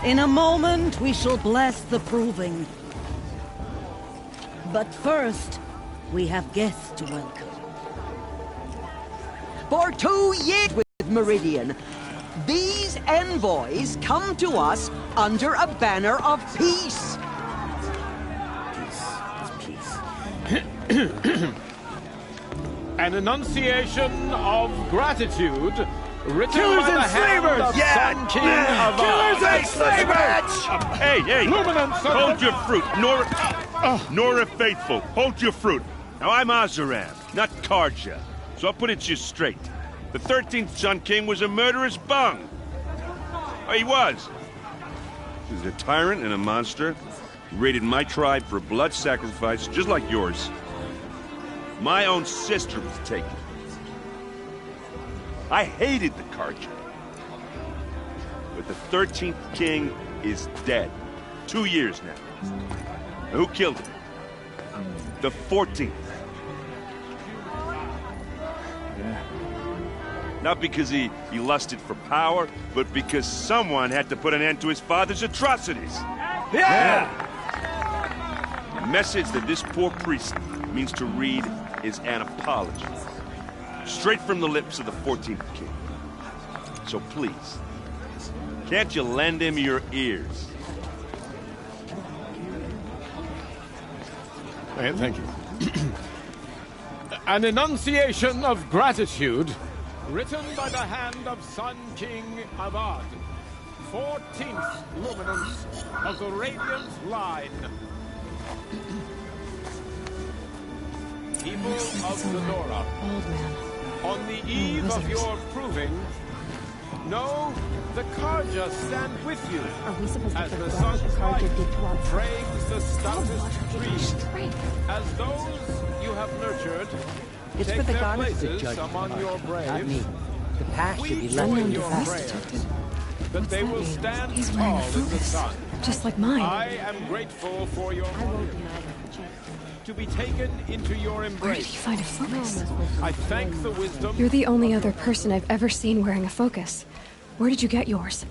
In a moment, we shall bless the proving. But first, we have guests to welcome. For 2 years with Meridian, these envoys come to us under a banner of peace. An enunciation of gratitude written Killers by the and hand slavers! of Sun King of Killers and slavers! Hey, Luminance of hold the- your fruit. Nora Faithful, hold your fruit. Now, I'm Azaram, not Karja, so I'll put it to you straight. The 13th Sun King was a murderous bung. Oh, he was. He was a tyrant and a monster. He raided my tribe for blood sacrifice, just like yours. My own sister was taken. I hated the Karja. But the 13th king is dead. 2 years now. And who killed him? The 14th. Not because he lusted for power, but because someone had to put an end to his father's atrocities. Yeah! The message that this poor priest means to read is an apology. Straight from the lips of the 14th king. So please, can't you lend him your ears? Thank you. An enunciation of gratitude written by the hand of Sun King Avad, 14th luminance of the Radiant Line. People of the Nora, Old man. on the eve of your proving, know the Karja stand with you. Are we supposed to As the forget what sun's the Karja light did to our frames the stoutest trees, strength? as those you have nurtured, It's take for the their goddess to places judge among your not braves. me. The past should We be join left your device prayers detected. that they that will mean? stand He's wearing a tall in the focus. sun. Just like mine. I am grateful for your to be taken into your Where did embrace. he find a focus? I thank the wisdom. You're the only other person I've ever seen wearing a focus. Where did you get yours?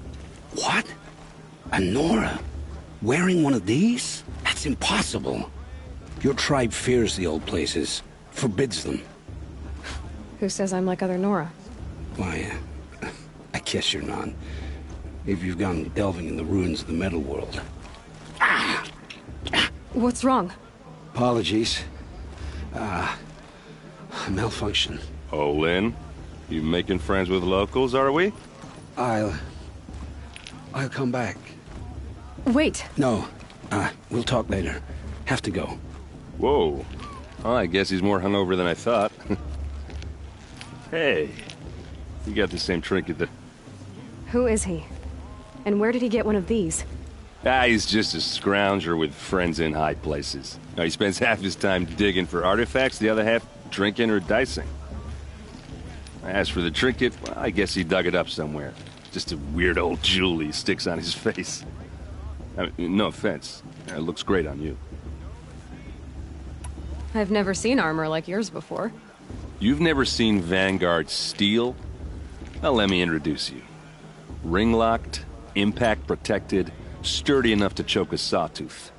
What? A Nora? Wearing one of these? That's impossible. Your tribe fears the old places, forbids them. Who says I'm like other Nora? Why, I guess you're not. If you've gone delving in the ruins of the metal world. What's wrong? Apologies. Malfunction. Oh, Lynn, you making friends with locals, are we? I'll come back. Wait. No, we'll talk later. Have to go. Whoa. Oh, I guess he's more hungover than I thought. Hey, you got the same trinket that... Who is he? And where did he get one of these? He's just a scrounger with friends in high places. Now, he spends half his time digging for artifacts, the other half drinking or dicing. As for the trinket, well, I guess he dug it up somewhere. Just a weird old jewel he sticks on his face. I mean, no offense. It looks great on you. I've never seen armor like yours before. You've never seen Vanguard steel? Well, let me introduce you. Ring-locked, impact-protected, sturdy enough to choke a sawtooth.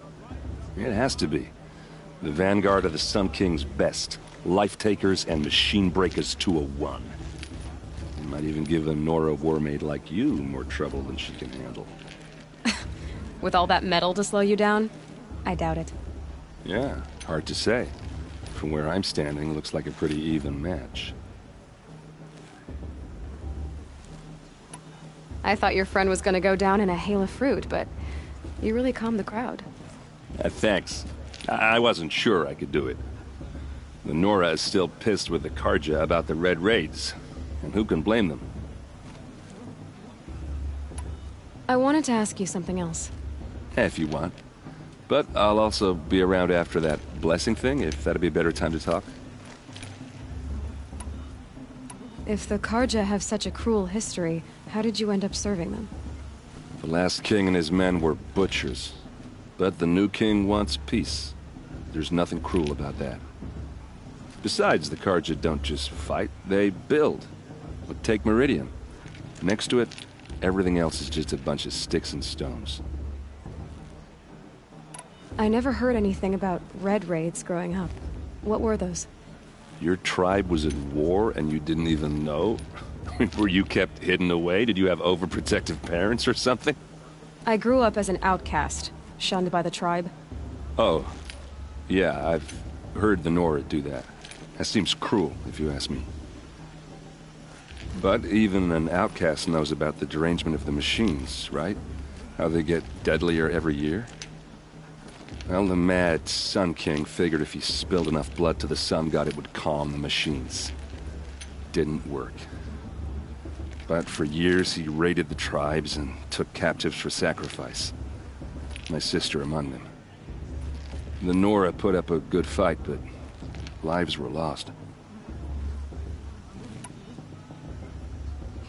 It has to be. The Vanguard of the Sun King's best. Life-takers and machine-breakers to a one. You might even give a Nora warmaid like you more trouble than she can handle. With all that metal to slow you down? I doubt it. Yeah, hard to say. From where I'm standing, looks like a pretty even match. I thought your friend was gonna go down in a hail of fruit, but you really calmed the crowd. Thanks. I wasn't sure I could do it. The Nora is still pissed with the Karja about the Red Raids, and who can blame them? I wanted to ask you something else. If you want. But I'll also be around after that blessing thing, if that'd be a better time to talk. If the Karja have such a cruel history, how did you end up serving them? The last king and his men were butchers. But the new king wants peace. There's nothing cruel about that. Besides, the Karja don't just fight, they build. But take Meridian. Next to it, Everything else is just a bunch of sticks and stones. I never heard anything about red raids growing up. What were those? Your tribe was at war and you didn't even know? Were you kept hidden away? Did you have overprotective parents or something? I grew up as an outcast, shunned by the tribe. Oh, yeah, I've heard the Nora do that. That seems cruel, if you ask me. But even an outcast knows about the derangement of the machines, right? How they get deadlier every year? Well, the mad Sun King figured if he spilled enough blood to the Sun God, it would calm the machines. Didn't work. But for years, he raided the tribes and took captives for sacrifice. My sister among them. The Nora put up a good fight, but lives were lost.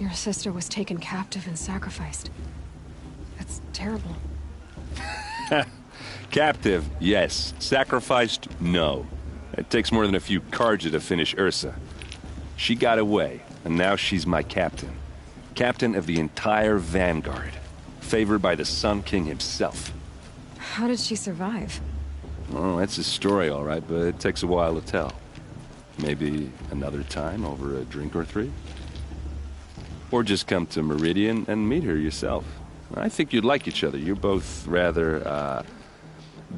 Your sister was taken captive and sacrificed. That's terrible. Captive, yes. Sacrificed, no. It takes more than a few Carja to finish Ursa. She got away, and now she's my captain. Captain of the entire Vanguard. Favored by the Sun King himself. How did she survive? Oh, that's a story, all right, but it takes a while to tell. Maybe another time over a drink or three? Or just come to Meridian and meet her yourself. I think you'd like each other. You're both rather,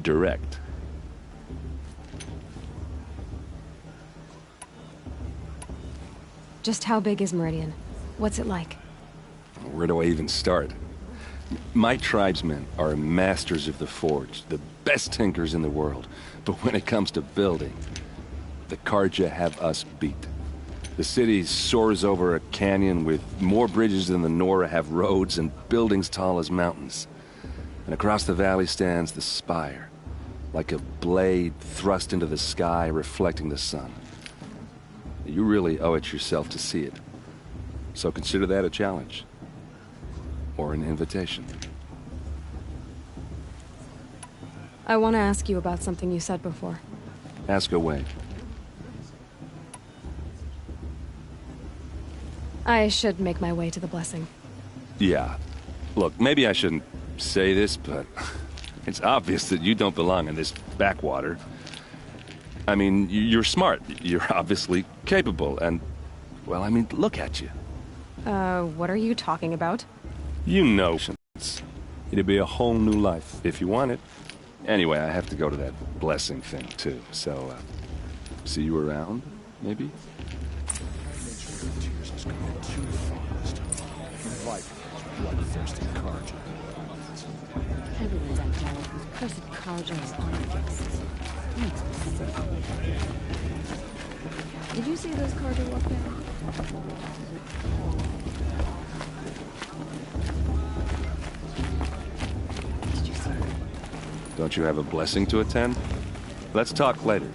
direct. Just how big is Meridian? What's it like? Where do I even start? My tribesmen are masters of the forge, the best tinkers in the world. But when it comes to building, the Carja have us beat. The city soars over a canyon with more bridges than the Nora have roads and buildings tall as mountains. And across the valley stands the spire, like a blade thrust into the sky reflecting the sun. You really owe it yourself to see it. So consider that a challenge. Or an invitation. I want to ask you about something you said before. Ask away. I should make my way to the blessing. Yeah. Look, maybe I shouldn't say this, but it's obvious that you don't belong in this backwater. I mean, you're smart. You're obviously capable, and, well, I mean, look at you. What are you talking about? You know, it'd be a whole new life if you want it. Anyway, I have to go to that blessing thing, too, so, see you around, maybe? Everyone's at home. Cursed Carja's objects. Did you see those Carja walk there? Don't you have a blessing to attend? Let's talk later.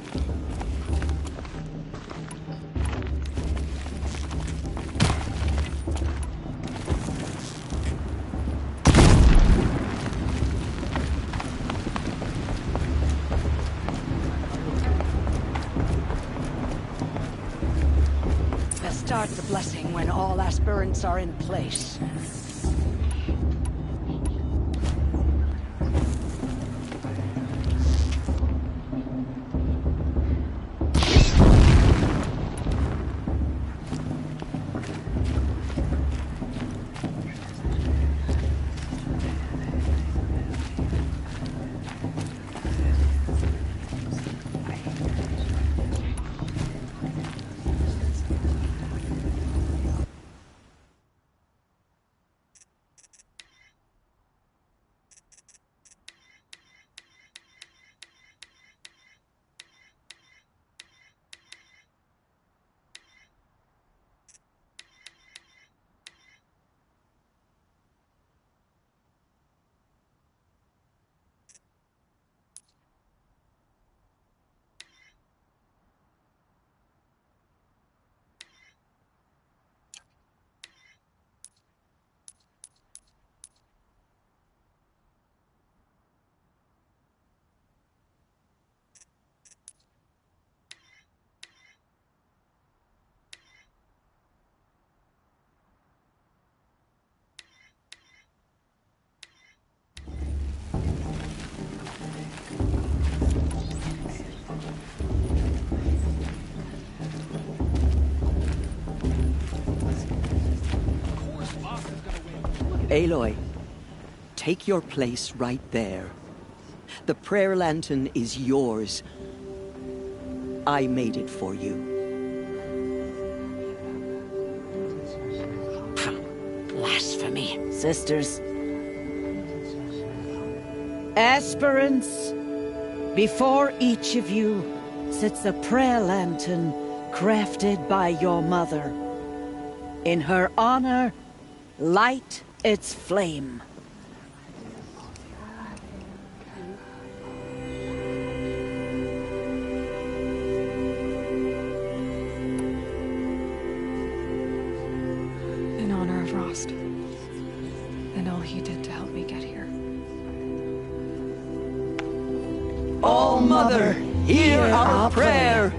Best start the blessing when all aspirants are in place. Aloy, take your place right there. The prayer lantern is yours. I made it for you. Blasphemy, sisters. Aspirants, before each of you sits a prayer lantern crafted by your mother. In her honor, light its flame. In honor of Rost. And all he did to help me get here. All Mother, hear our prayer.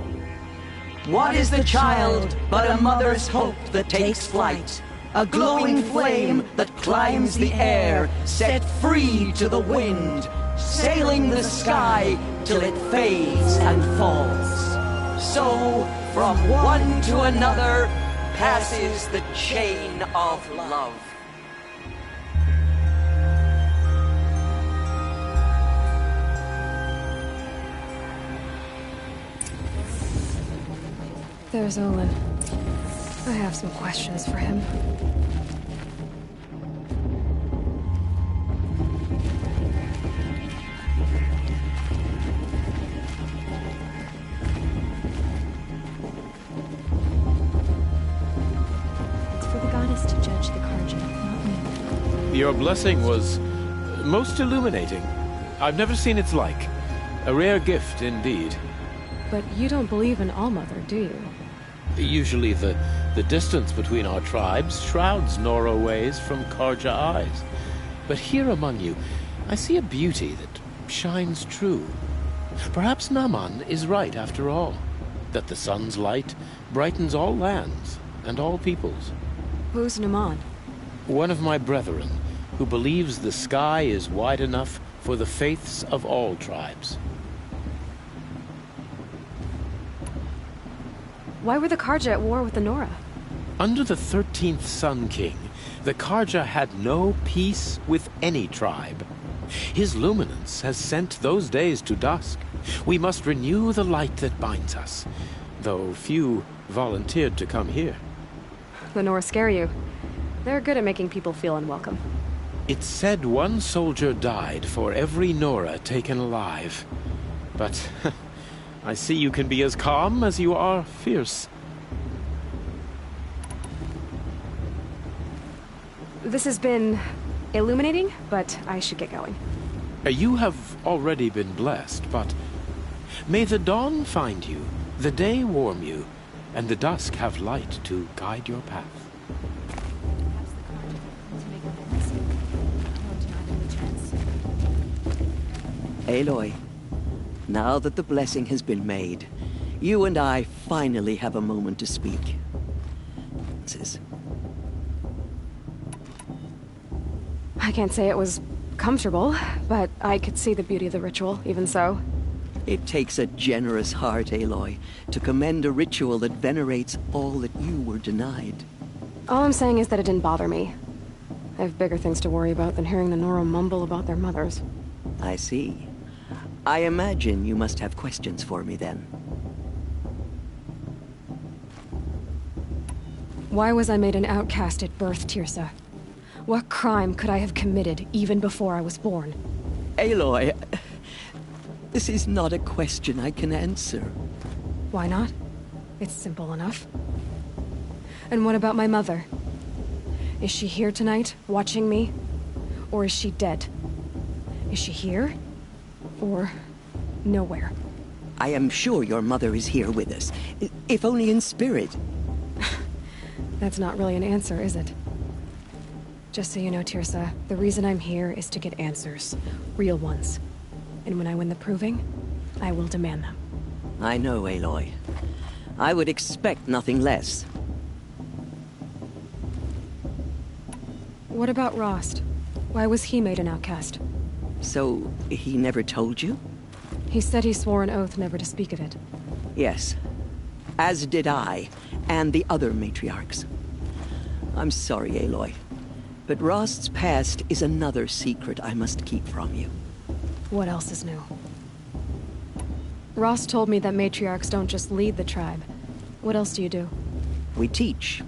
What is the child but a mother's hope that takes flight? A glowing flame that climbs the air, set free to the wind, sailing the sky till it fades and falls. So, from one to another, passes the chain of love. There's Olin. I have some questions for him. It's for the goddess to judge the Carja, not me. Your blessing was most illuminating. I've never seen its like. A rare gift indeed. But you don't believe in Allmother, do you? Usually the distance between our tribes shrouds Nora ways from Carja eyes. But here among you, I see a beauty that shines true. Perhaps Naman is right after all, that the sun's light brightens all lands and all peoples. Who's Naman? One of my brethren, who believes the sky is wide enough for the faiths of all tribes. Why were the Carja at war with the Nora? Under the 13th Sun King, the Carja had no peace with any tribe. His luminance has sent those days to dusk. We must renew the light that binds us, though few volunteered to come here. The Nora scare you. They're good at making people feel unwelcome. It's said one soldier died for every Nora taken alive. But I see you can be as calm as you are fierce. This has been illuminating, but I should get going. You have already been blessed, but may the dawn find you, the day warm you, and the dusk have light to guide your path. Aloy, now that the blessing has been made, you and I finally have a moment to speak. Sis. I can't say it was comfortable, but I could see the beauty of the ritual, even so. It takes a generous heart, Aloy, to commend a ritual that venerates all that you were denied. All I'm saying is that it didn't bother me. I have bigger things to worry about than hearing the Nora mumble about their mothers. I see. I imagine you must have questions for me then. Why was I made an outcast at birth, Tirsa? What crime could I have committed even before I was born? Aloy, this is not a question I can answer. Why not? It's simple enough. And what about my mother? Is she here tonight, watching me? Or is she dead? Is she here? Or nowhere? I am sure your mother is here with us, if only in spirit. That's not really an answer, is it? Just so you know, Tirsa, the reason I'm here is to get answers. Real ones. And when I win the proving, I will demand them. I know, Aloy. I would expect nothing less. What about Rost? Why was he made an outcast? So, he never told you? He said he swore an oath never to speak of it. Yes. As did I, and the other matriarchs. I'm sorry, Aloy, But Rost's past is another secret I must keep from you. What else is new? Rost told me that matriarchs don't just lead the tribe. What else do you do? We teach,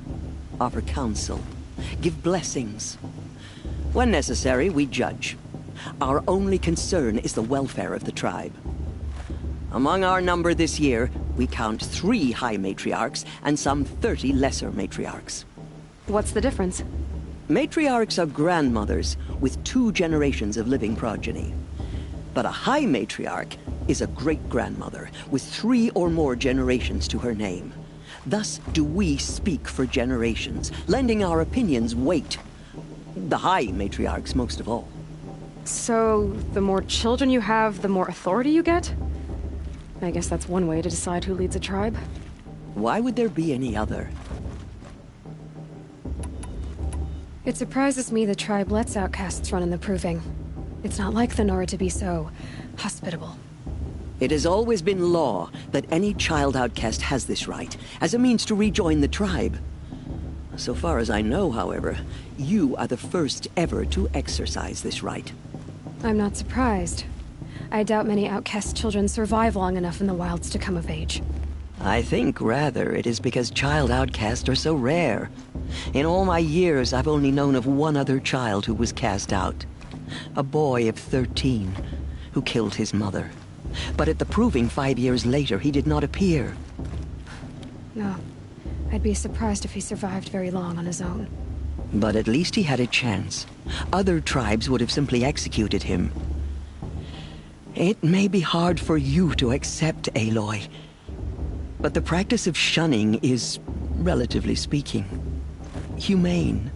offer counsel, give blessings. When necessary, we judge. Our only concern is the welfare of the tribe. Among our number this year, we count 3 high matriarchs and some 30 lesser matriarchs. What's the difference? Matriarchs are grandmothers with 2 generations of living progeny. But a high matriarch is a great-grandmother with 3 or more generations to her name. Thus do we speak for generations, lending our opinions weight. The high matriarchs most of all. So, the more children you have, the more authority you get? I guess that's one way to decide who leads a tribe. Why would there be any other? It surprises me the tribe lets outcasts run in the Proving. It's not like the Nora to be so hospitable. It has always been law that any child outcast has this right, as a means to rejoin the tribe. So far as I know, however, you are the first ever to exercise this right. I'm not surprised. I doubt many outcast children survive long enough in the wilds to come of age. I think, rather, it is because child outcasts are so rare. In all my years, I've only known of one other child who was cast out. A boy of 13, who killed his mother. But at the Proving 5 years later, he did not appear. No. I'd be surprised if he survived very long on his own. But at least he had a chance. Other tribes would have simply executed him. It may be hard for you to accept, Aloy. But the practice of shunning is, relatively speaking, humane.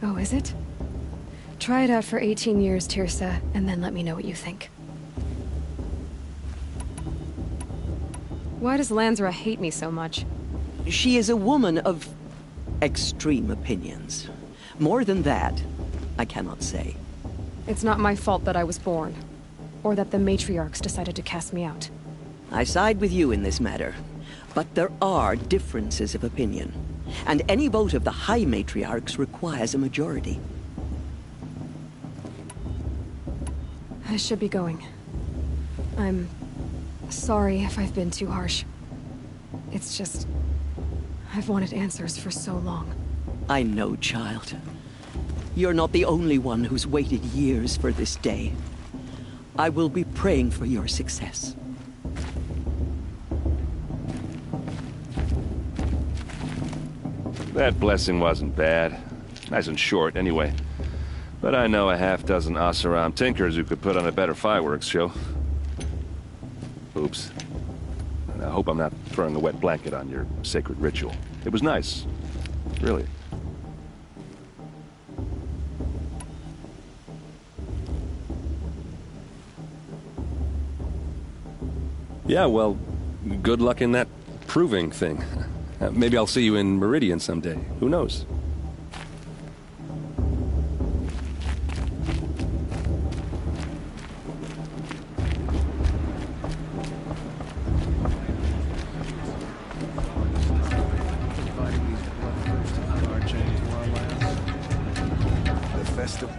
Oh, is it? Try it out for 18 years, Tirsa, and then let me know what you think. Why does Lansra hate me so much? She is a woman of extreme opinions. More than that, I cannot say. It's not my fault that I was born, or that the matriarchs decided to cast me out. I side with you in this matter, but there are differences of opinion, and any vote of the High Matriarchs requires a majority. I should be going. I'm sorry if I've been too harsh. It's just, I've wanted answers for so long. I know, child. You're not the only one who's waited years for this day. I will be praying for your success. That blessing wasn't bad. Nice and short, anyway. But I know a half-dozen Oseram tinkers who could put on a better fireworks show. Oops. And I hope I'm not throwing a wet blanket on your sacred ritual. It was nice. Really. Yeah, well, good luck in that proving thing. Maybe I'll see you in Meridian someday. Who knows? The festival.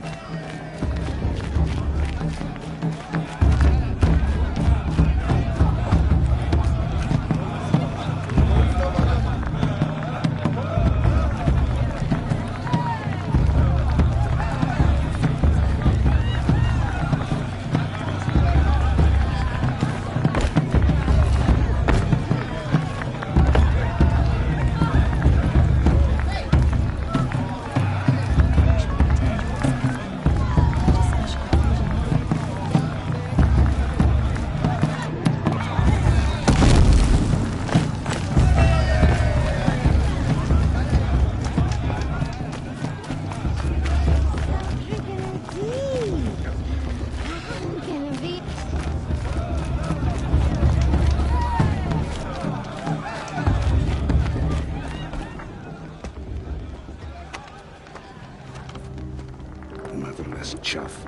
Motherless chuff.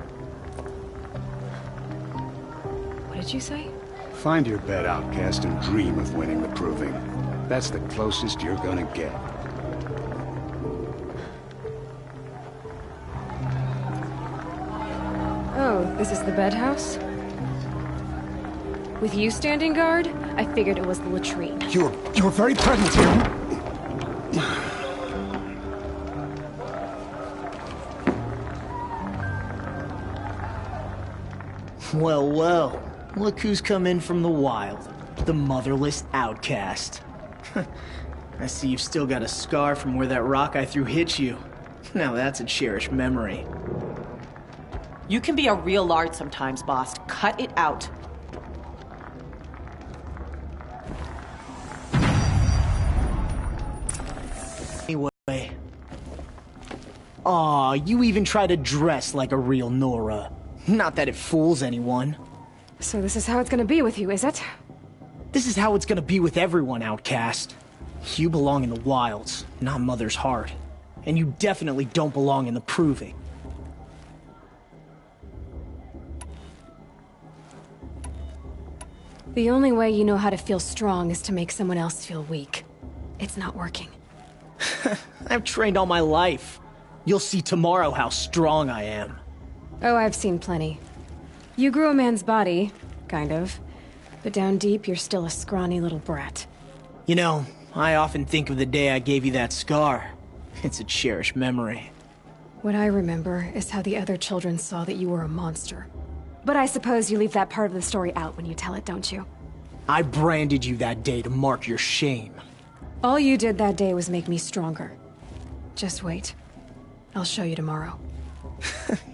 What did you say? Find your bed, outcast, and dream of winning the proving. That's the closest you're gonna get. This is the bed house? With you standing guard, I figured it was the latrine. Your very presence here. Well, well. Look who's come in from the wild. The motherless outcast. I see you've still got a scar from where that rock I threw hit you. Now that's a cherished memory. You can be a real lard sometimes, boss. Cut it out. Anyway. Aw, you even try to dress like a real Nora. Not that it fools anyone. So this is how it's gonna be with you, is it? This is how it's gonna be with everyone, outcast. You belong in the wilds, not Mother's heart. And you definitely don't belong in the Proving. The only way you know how to feel strong is to make someone else feel weak. It's not working. I've trained all my life. You'll see tomorrow how strong I am. Oh, I've seen plenty. You grew a man's body, kind of. But down deep, you're still a scrawny little brat. You know, I often think of the day I gave you that scar. It's a cherished memory. What I remember is how the other children saw that you were a monster. But I suppose you leave that part of the story out when you tell it, don't you? I branded you that day to mark your shame. All you did that day was make me stronger. Just wait. I'll show you tomorrow.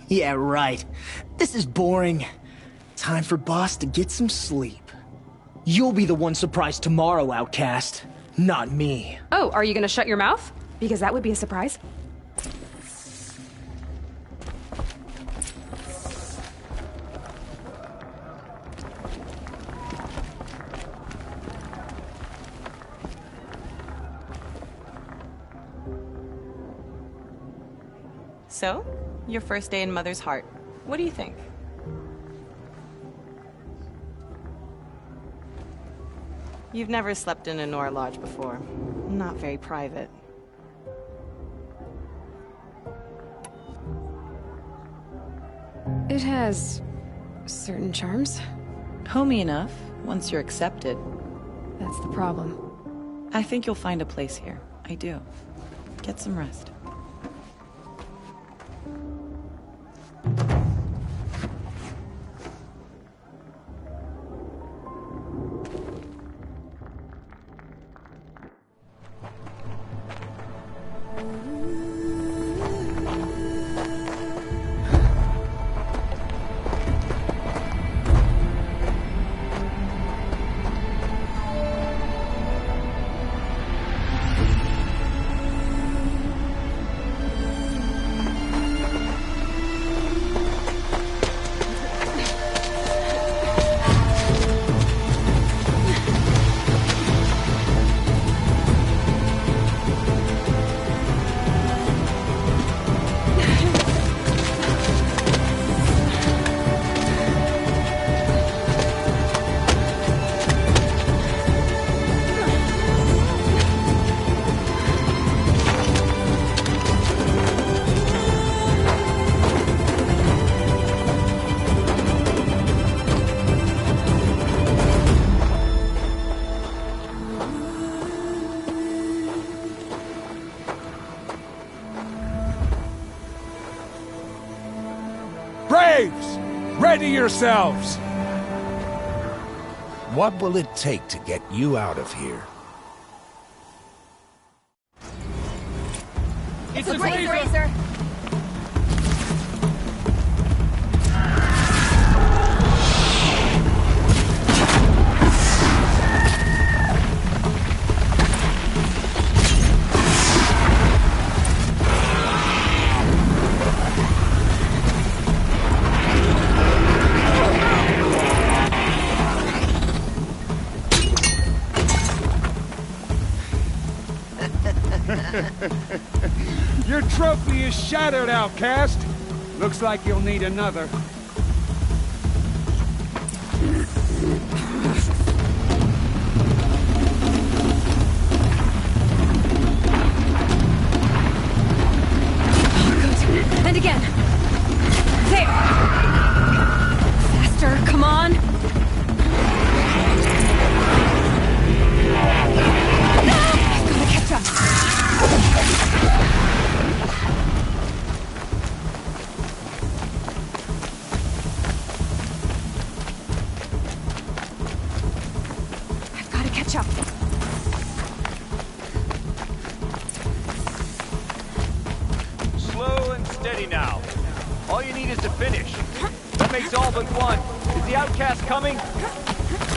Yeah, right. This is boring. Time for Boss to get some sleep. You'll be the one surprised tomorrow, outcast. Not me. Oh, are you gonna shut your mouth? Because that would be a surprise. So, your first day in Mother's heart. What do you think? You've never slept in a Nora Lodge before. Not very private. It has certain charms. Homey enough, once you're accepted. That's the problem. I think you'll find a place here. I do. Get some rest. Braves! Ready yourselves! What will it take to get you out of here? It's a razor! Your trophy is shattered, outcast. Looks like you'll need another. And again. There! catch up. Slow and steady now. All you need is to finish. That makes all but one. Is the outcast coming?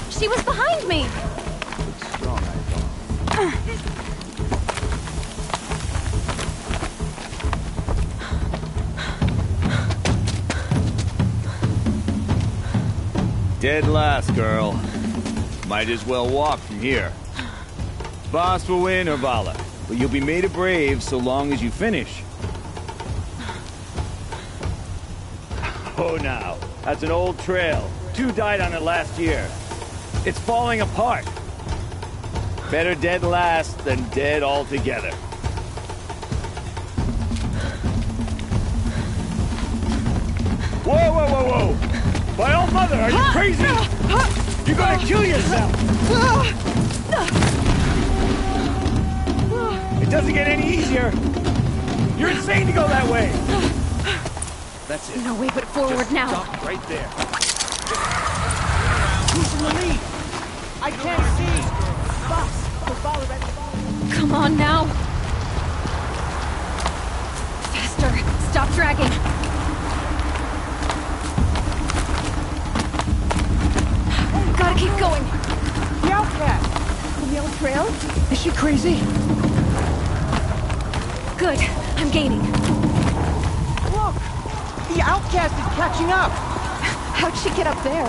She was behind me! Looks strong, I thought. Dead last, girl. Might as well walk from here. Boss will win or Vala, but you'll be made a brave so long as you finish. Oh, now. That's an old trail. 2 died on it last year. It's falling apart. Better dead last than dead altogether. Whoa, whoa, whoa, whoa! My old mother, are you crazy? You're gonna kill yourself! It doesn't get any easier! You're insane to go that way! That's it. No way but forward Just now. stop right there. Who's in the lead? I can't see. Boss, we'll follow that. Come on now. Faster. Stop dragging. Gotta keep going. The outcast! On the old trail? Is she crazy? Good. I'm gaining. Look! The outcast is catching up! How'd she get up there?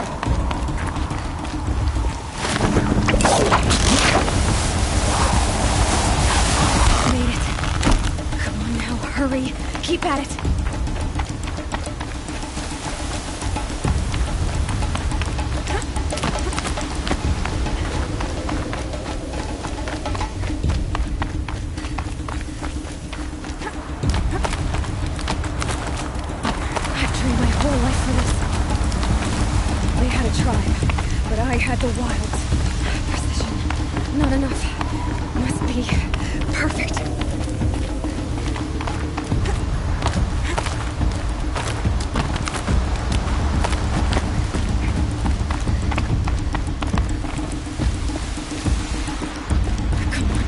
Made it. Come on now, hurry. Keep at it. I had the wilds. Precision. Not enough. Must be perfect.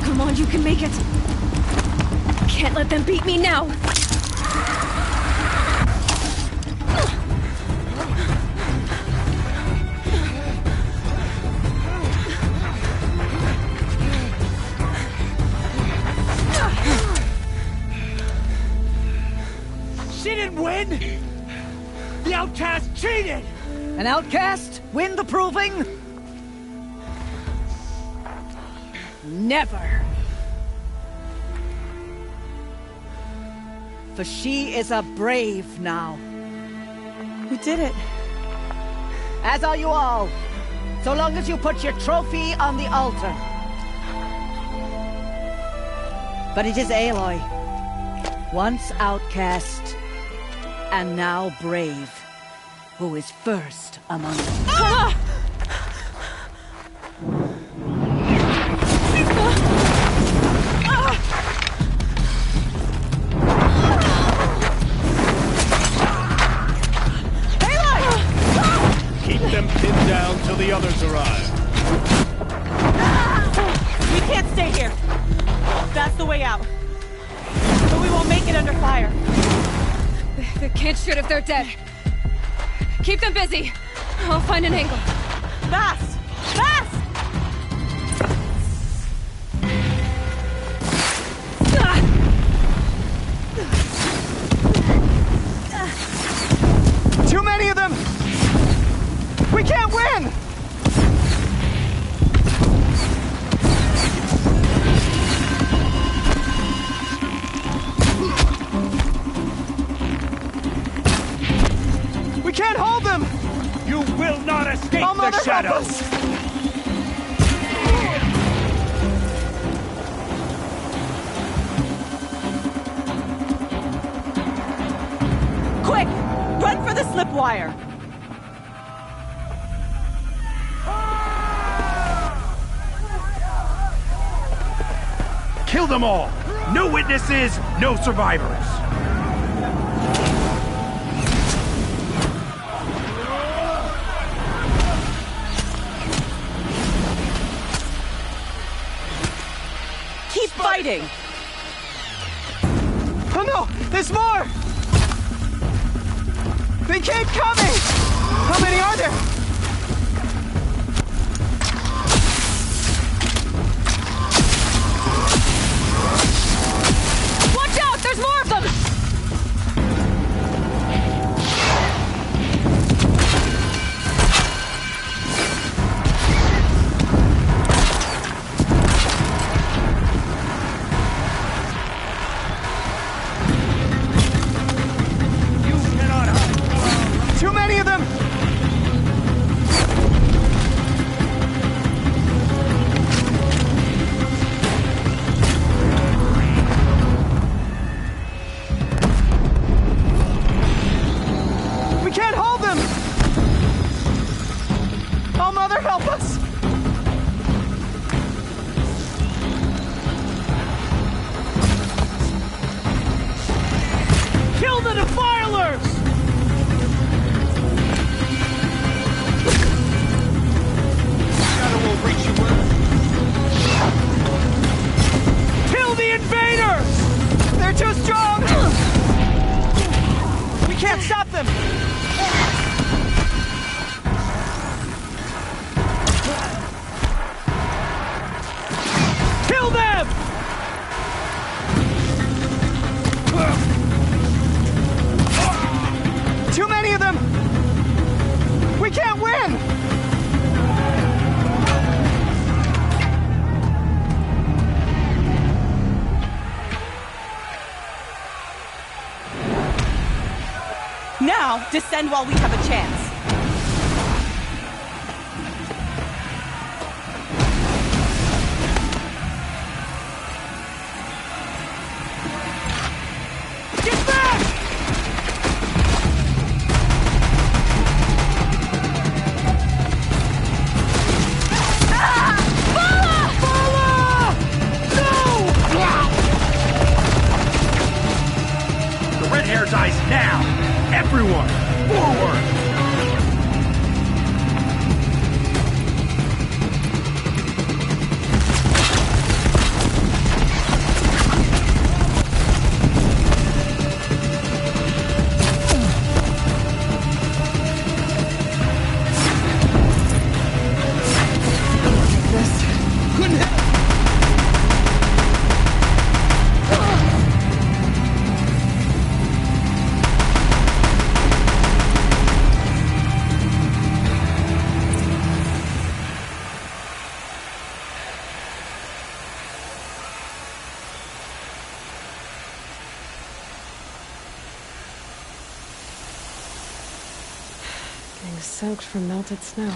Come on, you can make it. Can't let them beat me now. The outcast cheated! An outcast? Win the proving? Never. For she is a brave now. We did it. As are you all. So long as you put your trophy on the altar. But it is Aloy. Once outcast, and now brave, who is first among them. Ah! Keep them pinned down till the others arrive. We can't stay here. That's the way out. But we won't make it under fire. They can't shoot if they're dead. Keep them busy. I'll find an angle. Fast! Fast! Too many of them! We can't win! We can't hold them! You will not escape Oh, Mother, the shadows! help us! Quick! Run for the slip wire! Kill them all! No witnesses, no survivors! hiding? Oh no! There's more! They keep coming! How many are there? Watch out! There's more of them! Too many of them! We can't hold them! Oh, Mother, help us! Kill the defilers! Kill the invaders! They're too strong! We can't stop them! Kill them! Too many of them! We can't win! Now, descend while we have a chance. Get back! The red hair dies now! Everyone, forward! Getting soaked from melted snow.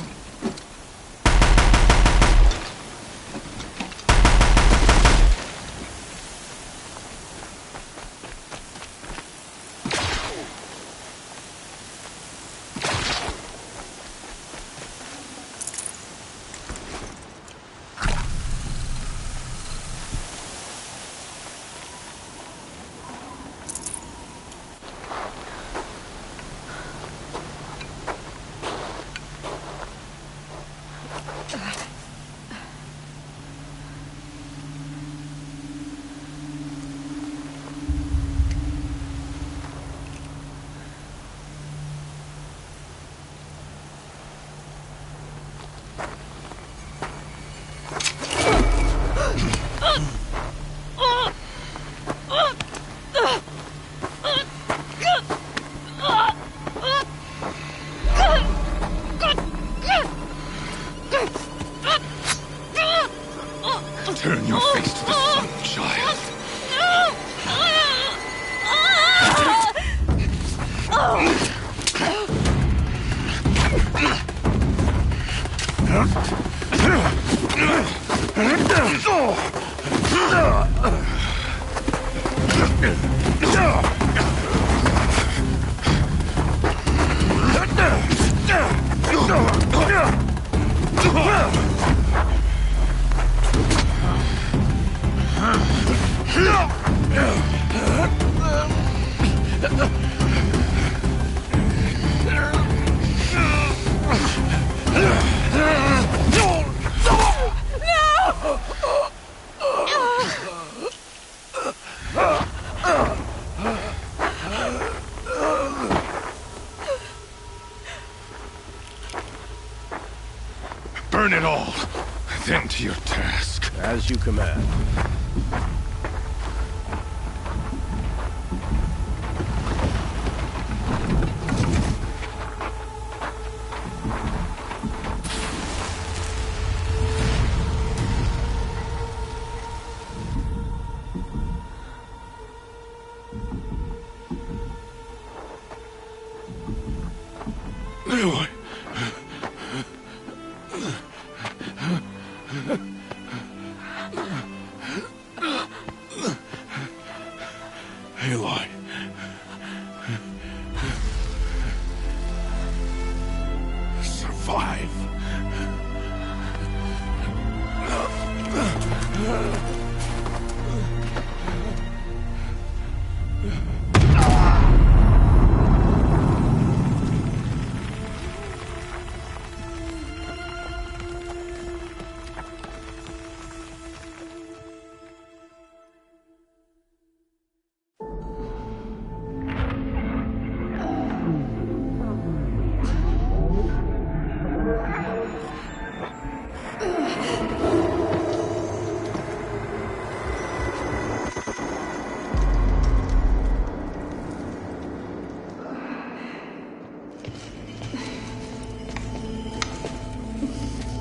Turn your face to the sun, child. Burn it all, then to your task. As you command. Aloy. Aloy. Survive.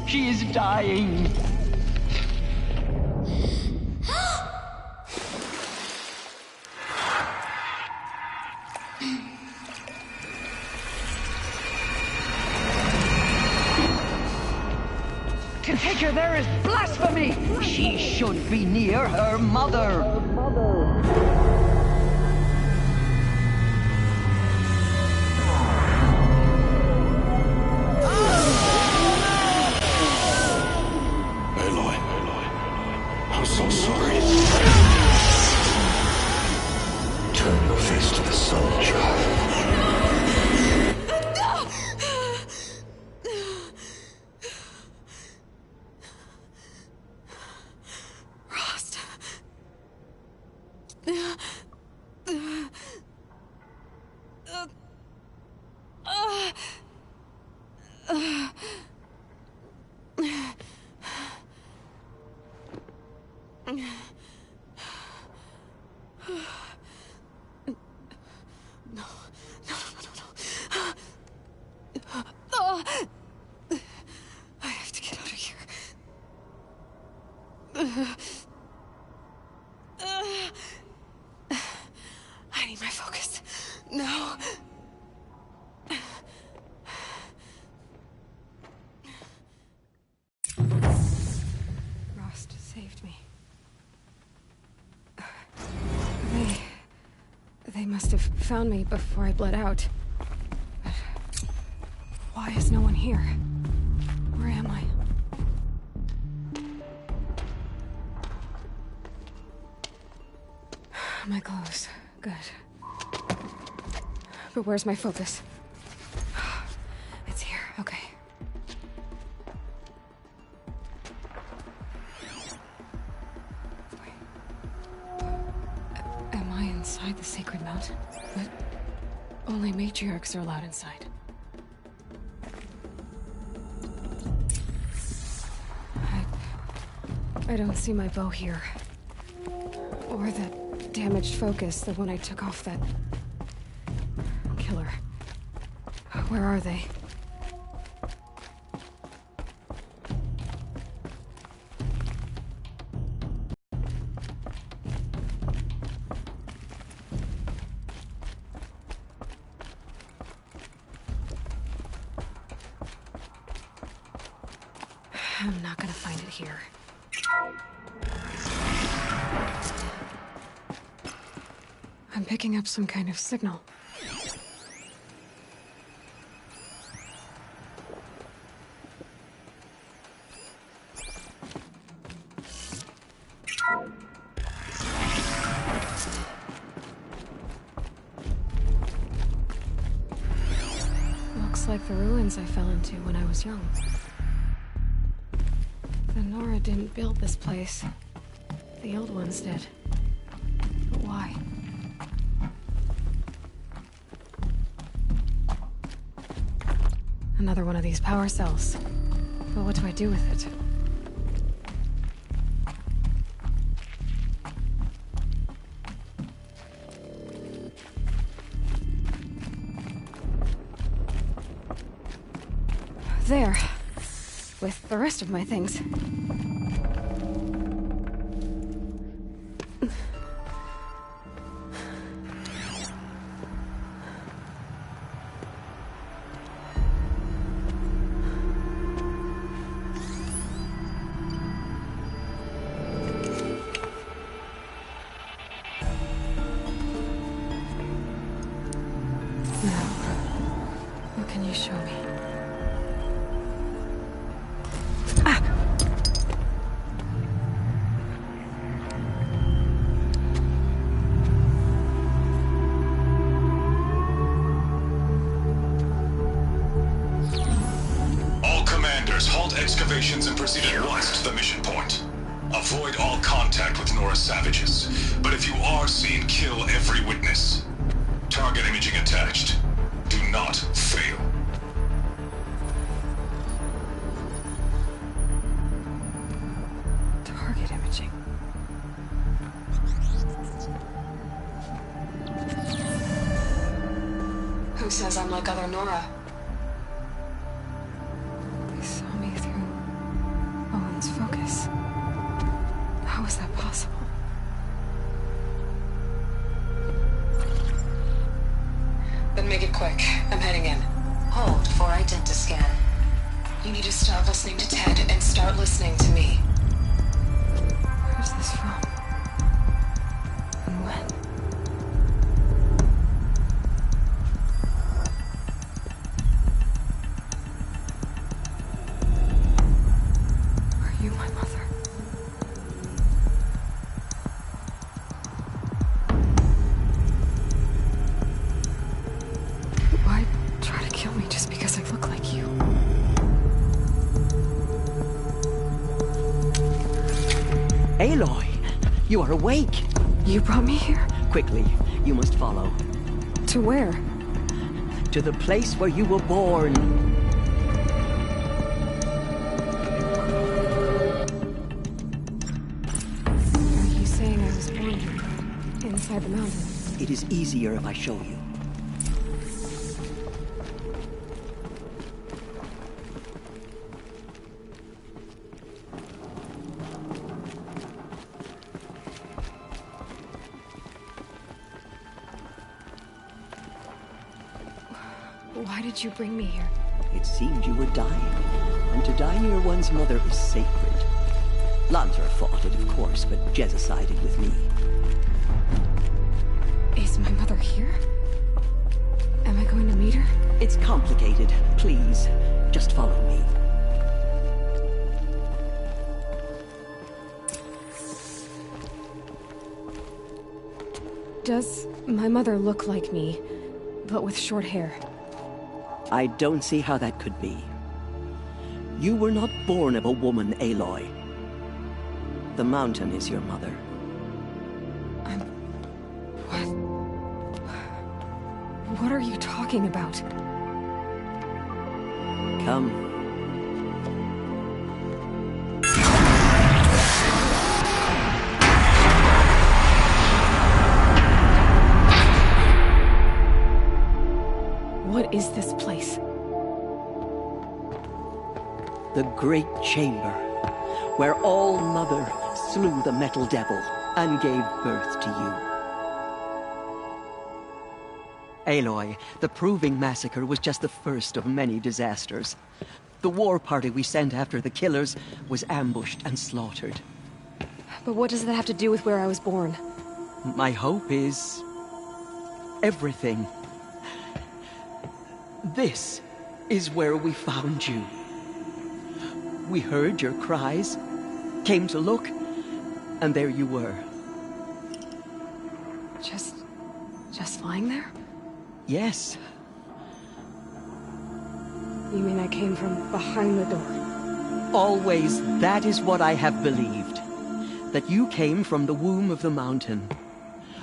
She is dying. To take her there is blasphemy. She should be near her mother. I'm so sorry. Turn your face to the sun, child. Rost. I have to get out of here. I need my focus. No. Rost saved me. They must have found me before I bled out. But why is no one here? Where am I? My clothes. Good. But where's my focus? It's here. Okay. Am I inside the sacred mountain? But only matriarchs are allowed inside. I don't see my bow here. Or that damaged focus, the one I took off that killer. Where are they? I'm not gonna find it here. I'm picking up some kind of signal. Looks like the ruins I fell into when I was young. The Nora didn't build this place. The old ones did. But why? Another one of these power cells. But what do I do with it? There. With the rest of my things. What can you show me? All commanders, halt excavations and proceed at once to the mission point. Avoid all contact with Nora savages, but if you are seen, kill every witness. Target imaging attached. Do not fail. Target imaging. Who says I'm like other Nora? They saw me through Owen's focus. How is that possible? Then make it quick. I'm heading in. Hold for identiscan. You need to stop listening to Ted and start listening to me. Where's this from? And when? Are you my mother? Why try to kill me just because I look like you? Aloy, you are awake. You brought me here? Quickly, you must follow. To where? To the place where you were born. Are you saying I was born inside the mountain? It is easier if I show you. Why did you bring me here? It seemed you were dying, and to die near one's mother is sacred. Lansra fought it, of course, but Jezza sided with me. Is my mother here? Am I going to meet her? It's complicated. Please, just follow me. Does my mother look like me, but with short hair? I don't see how that could be. You were not born of a woman, Aloy. The mountain is your mother. What are you talking about? Come. What is this place? The Great Chamber, where All-Mother slew the Metal Devil and gave birth to you. Aloy, the Proving Massacre was just the first of many disasters. The war party we sent after the killers was ambushed and slaughtered. But what does that have to do with where I was born? My hope is everything. This is where we found you. We heard your cries, came to look, and there you were. Just lying there? Yes. You mean I came from behind the door? Always, that is what I have believed. That you came from the womb of the mountain.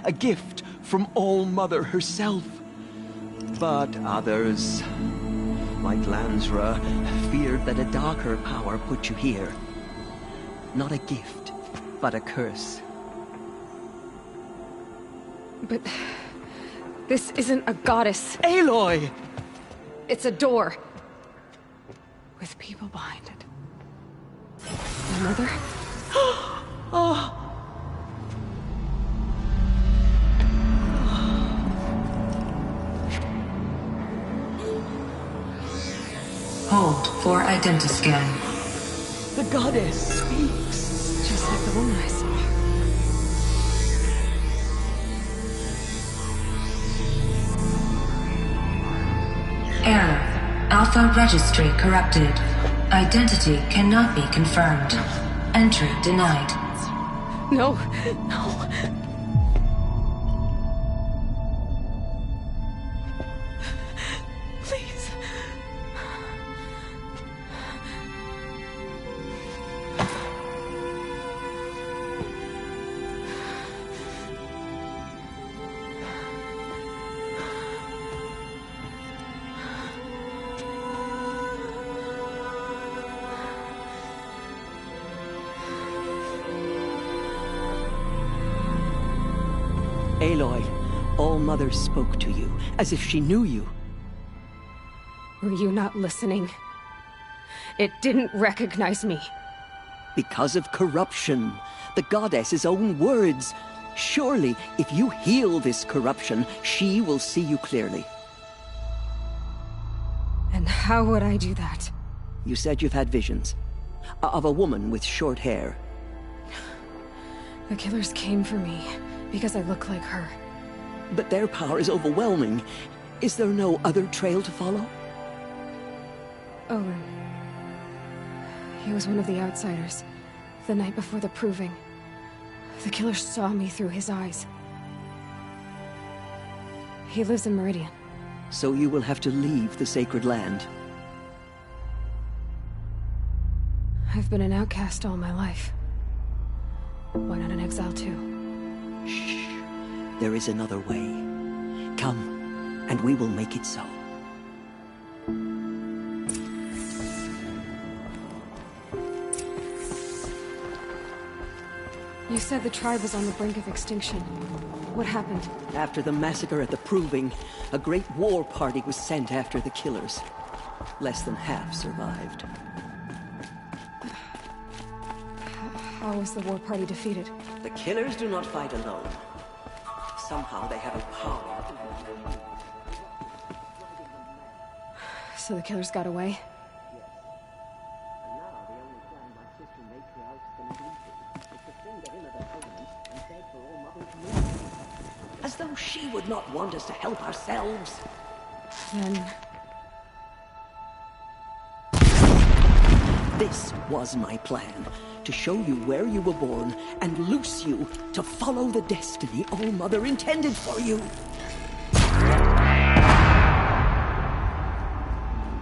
A gift from All-Mother herself. But others White Lansra feared that a darker power put you here. Not a gift, but a curse. But this isn't a goddess. Aloy! It's a door. With people behind it. My mother? Oh! Hold for identiscan. The goddess speaks. Just like the woman I saw. Error. Alpha registry corrupted. Identity cannot be confirmed. Entry denied. No, no. Please. Aloy, All-Mother spoke to you, as if she knew you. Were you not listening? It didn't recognize me. Because of corruption. The goddess's own words. Surely, if you heal this corruption, she will see you clearly. And how would I do that? You said you've had visions. Of a woman with short hair. The killers came for me, because I look like her. But their power is overwhelming. Is there no other trail to follow? Owen. He was one of the outsiders. The night before the proving. The killer saw me through his eyes. He lives in Meridian. So you will have to leave the sacred land. I've been an outcast all my life. Why not an exile too? Shh. There is another way. Come, and we will make it so. You said the tribe was on the brink of extinction. What happened? After the massacre at the Proving, a great war party was sent after the killers. Less than half survived. How was the war party defeated? The killers do not fight alone. Somehow they have a power. So the killers got away? As though she would not want us to help ourselves. Then... This was my plan. To show you where you were born, and loose you to follow the destiny All-Mother intended for you.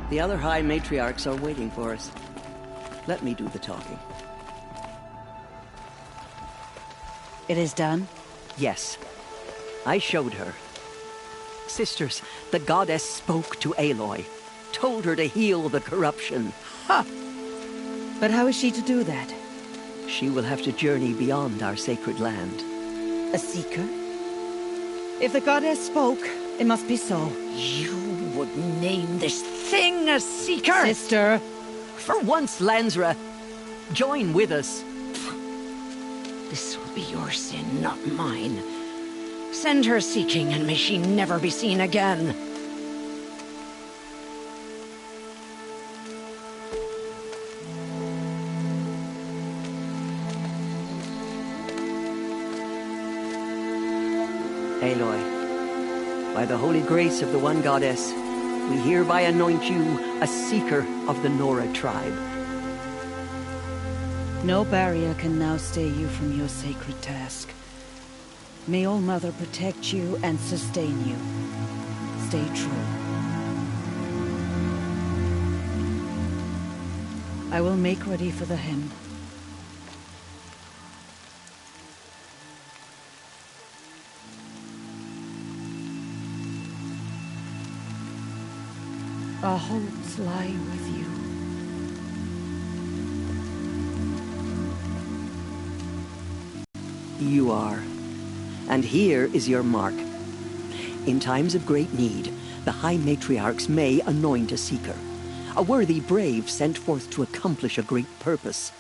The other High Matriarchs are waiting for us. Let me do the talking. It is done? Yes. I showed her. Sisters, the goddess spoke to Aloy. Told her to heal the corruption. Ha! But how is she to do that? She will have to journey beyond our sacred land. A seeker? If the goddess spoke, it must be so. You would name this thing a seeker? Sister! For once, Lansra, join with us. This will be your sin, not mine. Send her seeking, and may she never be seen again. Aloy, by the holy grace of the One Goddess, we hereby anoint you a seeker of the Nora tribe. No barrier can now stay you from your sacred task. May All-Mother protect you and sustain you. Stay true. I will make ready for the hymn. Our hopes lie with you. You are. And here is your mark. In times of great need, the High Matriarchs may anoint a seeker. A worthy brave sent forth to accomplish a great purpose.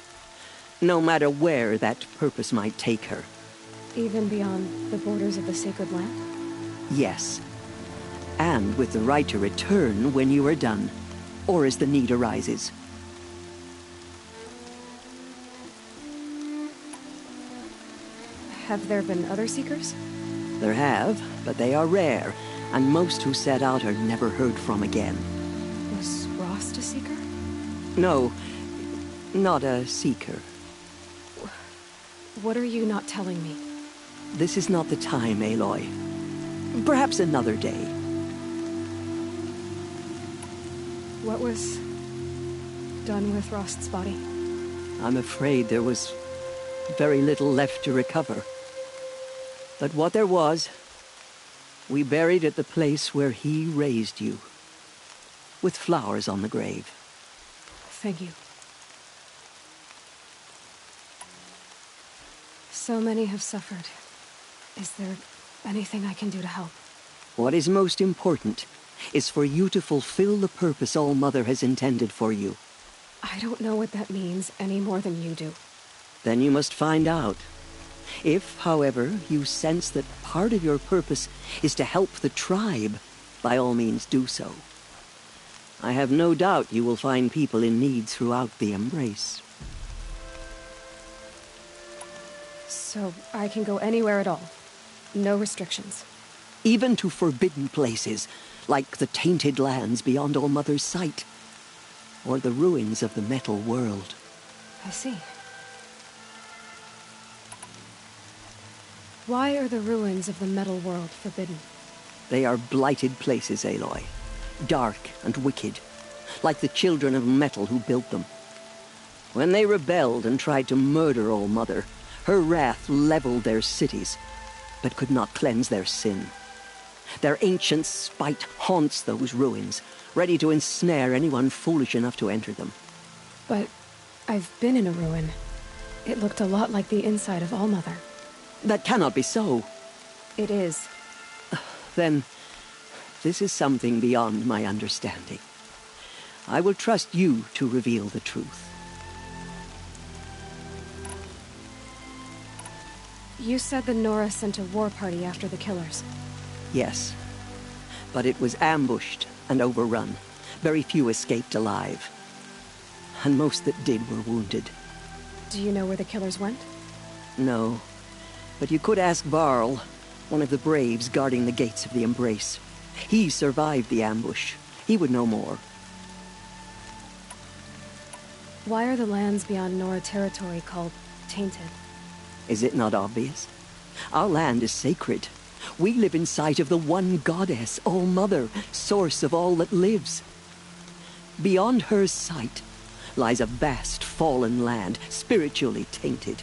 No matter where that purpose might take her. Even beyond the borders of the Sacred Land? Yes. And with the right to return when you are done, or as the need arises. Have there been other Seekers? There have, but they are rare, and most who set out are never heard from again. Was Rost a Seeker? No, not a Seeker. What are you not telling me? This is not the time, Aloy. Perhaps another day. What was done with Rost's body? I'm afraid there was very little left to recover. But what there was, we buried at the place where he raised you, with flowers on the grave. Thank you. So many have suffered. Is there anything I can do to help? What is most important is for you to fulfill the purpose All-Mother has intended for you. I don't know what that means any more than you do. Then you must find out. If, however, you sense that part of your purpose is to help the tribe, by all means do so. I have no doubt you will find people in need throughout the Embrace. So I can go anywhere at all? No restrictions? Even to forbidden places, like the tainted lands beyond All-Mother's sight, or the ruins of the Metal World. I see. Why are the ruins of the Metal World forbidden? They are blighted places, Aloy. Dark and wicked, like the children of metal who built them. When they rebelled and tried to murder All-Mother, her wrath leveled their cities, but could not cleanse their sin. Their ancient spite haunts those ruins, ready to ensnare anyone foolish enough to enter them. But I've been in a ruin. It looked a lot like the inside of All-Mother. That cannot be so. It is. Then, this is something beyond my understanding. I will trust you to reveal the truth. You said the Nora sent a war party after the killers. Yes, but it was ambushed and overrun. Very few escaped alive. And most that did were wounded. Do you know where the killers went? No. But you could ask Varl, one of the Braves guarding the gates of the Embrace. He survived the ambush. He would know more. Why are the lands beyond Nora territory called tainted? Is it not obvious? Our land is sacred. We live in sight of the one goddess, All-Mother, source of all that lives. Beyond her sight lies a vast fallen land, spiritually tainted.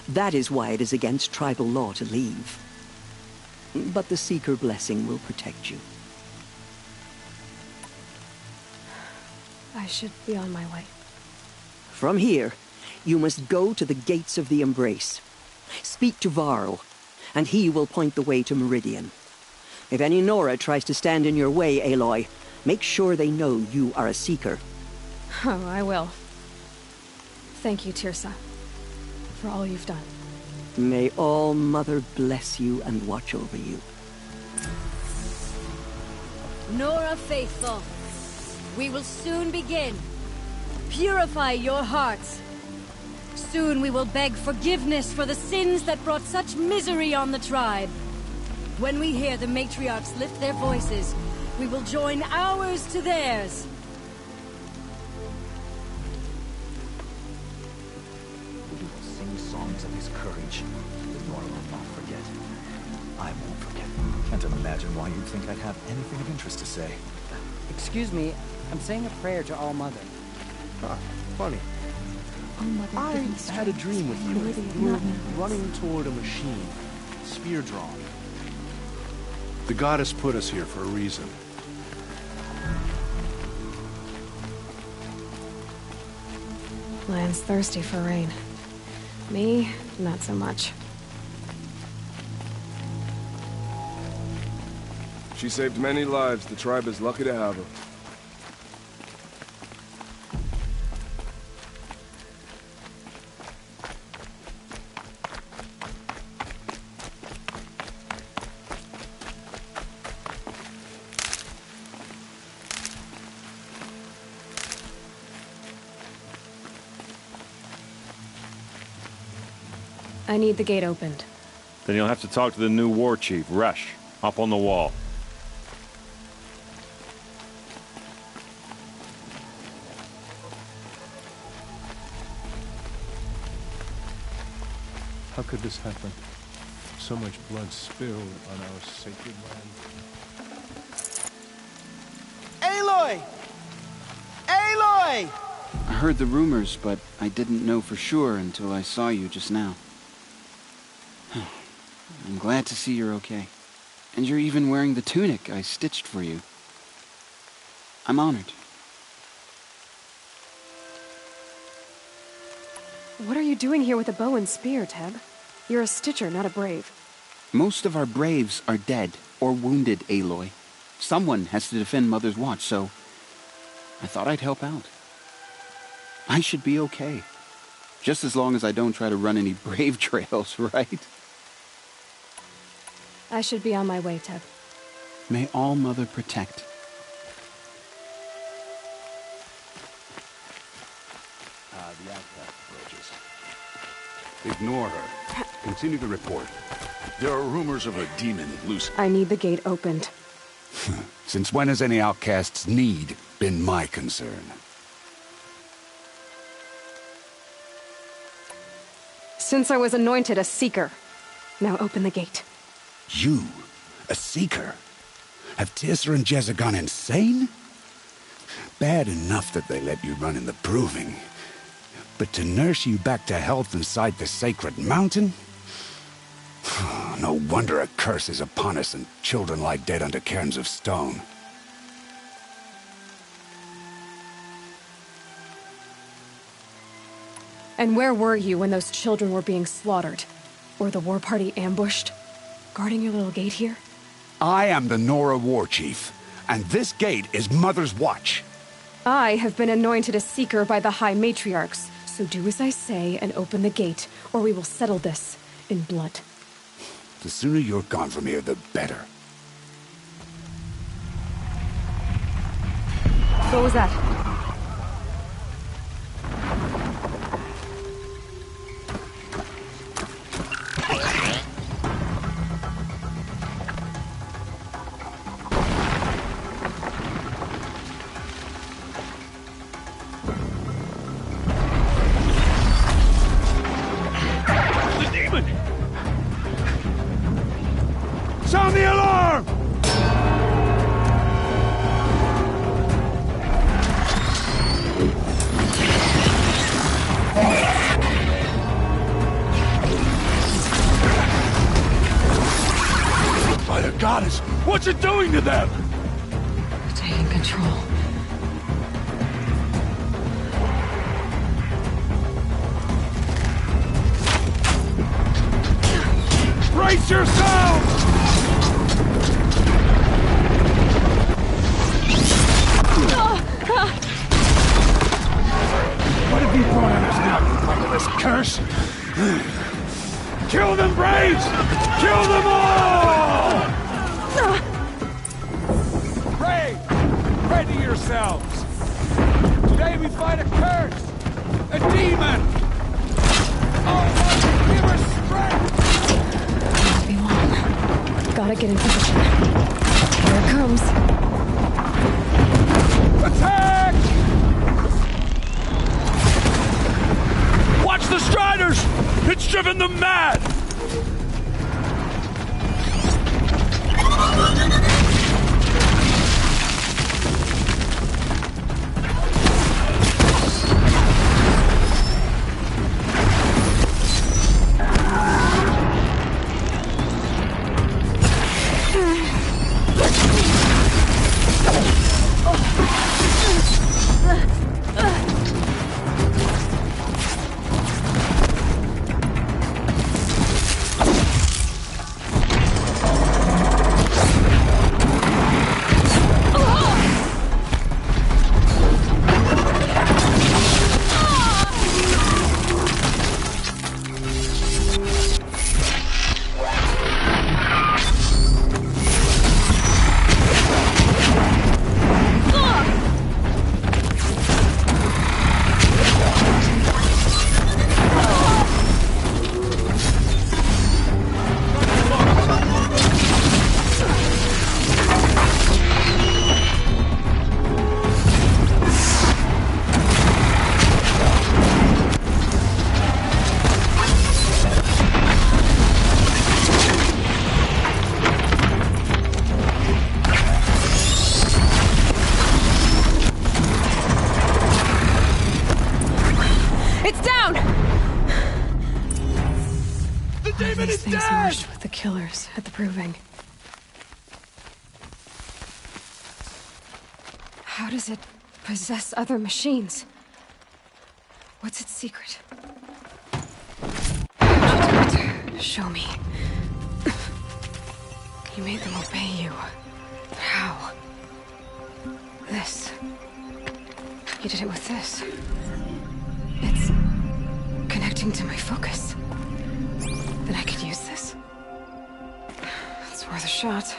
That is why it is against tribal law to leave. But the Seeker blessing will protect you. I should be on my way. From here, you must go to the gates of the Embrace. Speak to Varl, and he will point the way to Meridian. If any Nora tries to stand in your way, Aloy, make sure they know you are a Seeker. Oh, I will. Thank you, Teersa, for all you've done. May All-Mother bless you and watch over you. Nora Faithful, we will soon begin. Purify your hearts. Soon we will beg forgiveness for the sins that brought such misery on the tribe. When we hear the matriarchs lift their voices, we will join ours to theirs. We will sing songs of his courage that Nora will not forget. I won't forget. Can't imagine why you'd think I'd have anything of interest to say. Excuse me, I'm saying a prayer to All-Mother. Huh, funny. I had a dream with you. You were running toward a machine, spear drawn. The goddess put us here for a reason. Land's thirsty for rain. Me, not so much. She saved many lives. The tribe is lucky to have her. I need the gate opened. Then you'll have to talk to the new war chief, Resh, up on the wall. How could this happen? So much blood spilled on our sacred land. Aloy! Aloy! I heard the rumors, but I didn't know for sure until I saw you just now. I'm glad to see you're okay. And you're even wearing the tunic I stitched for you. I'm honored. What are you doing here with a bow and spear, Teb? You're a stitcher, not a brave. Most of our braves are dead or wounded, Aloy. Someone has to defend Mother's Watch, so I thought I'd help out. I should be okay. Just as long as I don't try to run any brave trails, right? I should be on my way, Teb. May All Mother protect. The outcast approaches. Ignore her. Continue the report. There are rumors of a demon loose. I need the gate opened. Since when has any outcast's need been my concern? Since I was anointed a seeker. Now open the gate. You? A seeker? Have Teersa and Jezza gone insane? Bad enough that they let you run in the Proving. But to nurse you back to health inside the sacred mountain? No wonder a curse is upon us and children lie dead under cairns of stone. And where were you when those children were being slaughtered? Or the war party ambushed? Guarding your little gate here? I am the Nora War Chief, and this gate is Mother's Watch. I have been anointed a seeker by the High Matriarchs, so do as I say and open the gate, or we will settle this in blood. The sooner you're gone from here, the better. What was that? Sound the alarm! By the goddess, what's it doing to them? Taking control. Brace yourselves! What have you brought on us now, you motherless curse? Kill them, Braves! Kill them all! Ready yourselves! Today we fight a curse! A demon! Oh, give us strength! Won't be long. Gotta get in position. Here it comes. Attack! Watch the Striders! It's driven them mad! Things marched with the killers at the Proving. How does it possess other machines? What's its secret? How'd you do it? Show me. You made them obey you. How? This. You did it with this. It's connecting to my focus. Then I could use this. It's worth a shot.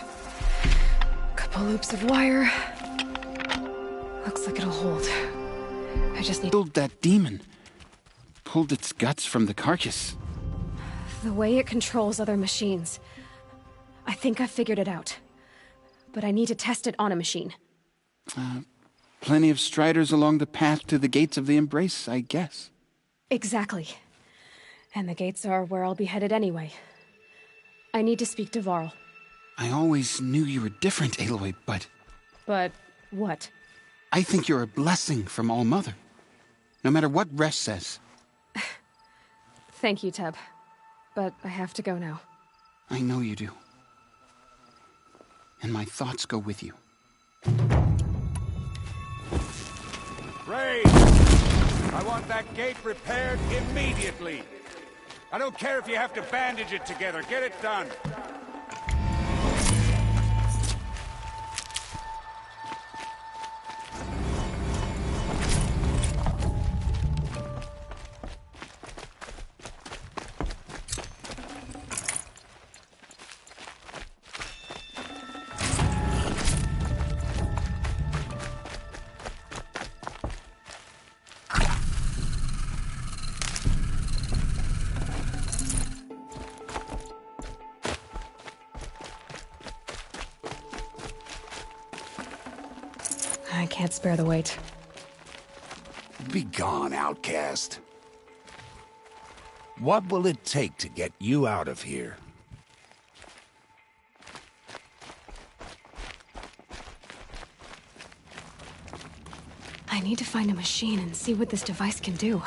Couple loops of wire. Looks like it'll hold. I just need... Killed that demon. Pulled its guts from the carcass. The way it controls other machines. I think I've figured it out. But I need to test it on a machine. Plenty of striders along the path to the gates of the Embrace, I guess. Exactly. And the gates are where I'll be headed anyway. I need to speak to Varl. I always knew you were different, Aloy, but... But what? I think you're a blessing from All-Mother. No matter what Resh says. Thank you, Teb. But I have to go now. I know you do. And my thoughts go with you. Ray! I want that gate repaired immediately. I don't care if you have to bandage it together. Get it done. I can't spare the weight. Be gone, outcast. What will it take to get you out of here? I need to find a machine and see what this device can do.